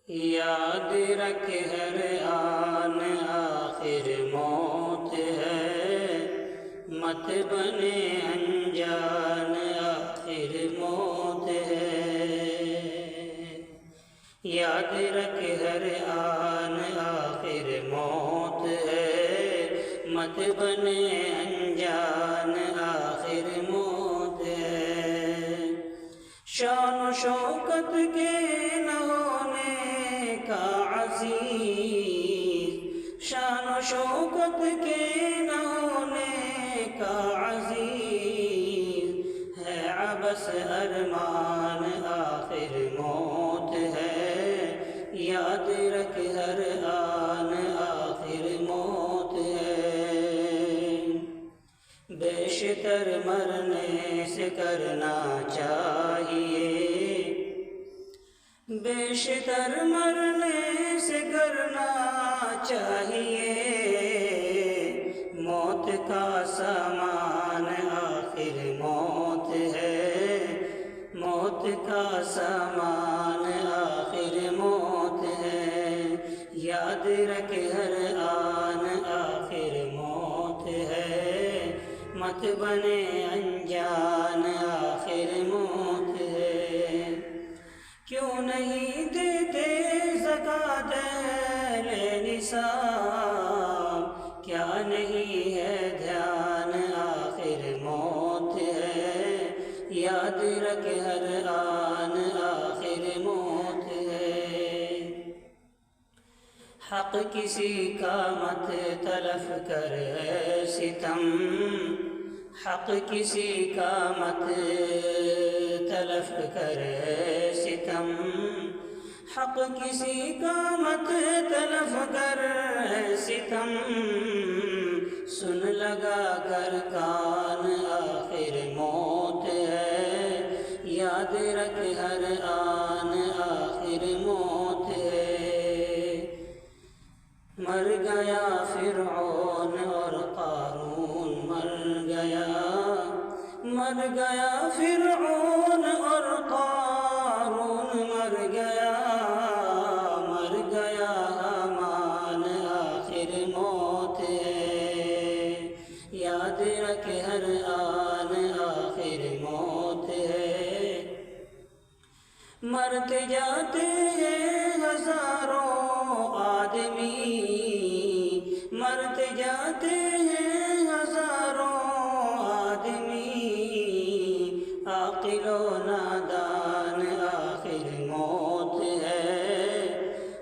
یاد رکھ ہر آن آخر موت ہے، مت بنے انجان آخر موت ہے۔ یاد رکھ ہر آن آخر موت ہے، مت بنے انجان آخر موت ہے۔ شان و شوکت کے نہ ہونے کا عزیز، شان و شوکت کے نہ ہونے کا عزیز ہے، عبث ارمان آخر موت ہے۔ یاد رکھ ہر آن آخر موت ہے۔ بیشتر مرنے سے کرنا چاہیے، بیشتر مرنے سے کرنا چاہیے، موت کا سامان آخر موت ہے، موت کا سامان آخر موت ہے۔ یاد رکھ ہر آن آخر موت ہے، مت بنے انجان آخر موت ہے۔ کیوں نہیں دیتے زکوٰۃ اہل نصاب، کیا نہیں ہے دھیان آخر موت ہے۔ یاد رکھ ہر آن آخر موت ہے۔ حق کسی کا مت تلف کر ہے ستم، حق کسی کا مت تلف کر ہے ستم، حق کسی کا مت تلف کر ہے ستم، سن لگا کر کان آخر موت ہے۔ یاد رکھ ہر آن آخر موت ہے۔ مر گیا فرعون اور قارون، مر گیا، مر گیا فرعون اور قارون، مر گیا، مر گیا حامان آخر موت ہے۔ یاد رکھ ہر آن آخر موت ہے۔ مرتے جاتے ہیں ہزاروں آدمی، مرتے جاتے ہیں ہزاروں آدمی، عاقل و نادان آخر موت ہے،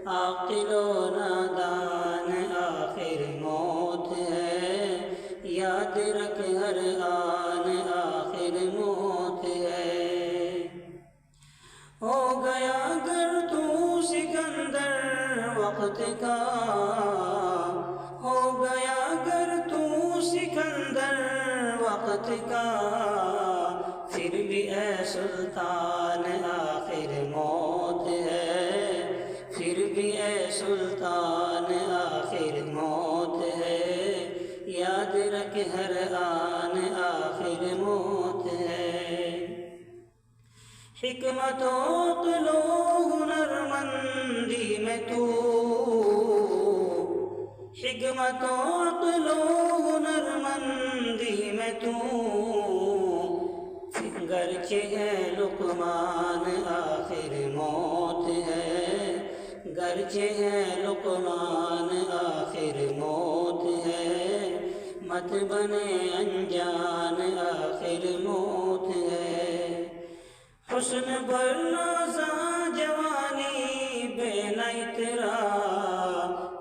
عاقل و نادان آخر موت ہے۔ یاد رکھ ہر آن آخر موت ہے۔ ہو گیا گر تو سکندر وقت کا، ہو گیا گر تو سکندر وقت کا، پھر بھی اے سلطان آخر موت ہے، پھر بھی اے سلطان آخر موت ہے۔ یاد رکھ ہر آن آخر موت ہے۔ حکمت و عقل و ہنرمندی میں تو، حکمت و عقل و ہنرمندی میں تو، گرچہ ہے لقمان آخر موت ہے، گرچہ ہے لقمان آخر موت ہے، مت بنے انجان آخر موت ہے۔ حسن پر نازاں جوانی بے نہ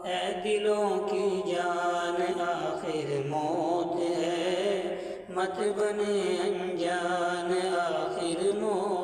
اے دلوں کی جان آخر موت ہے، مت بنے انجان آخر موت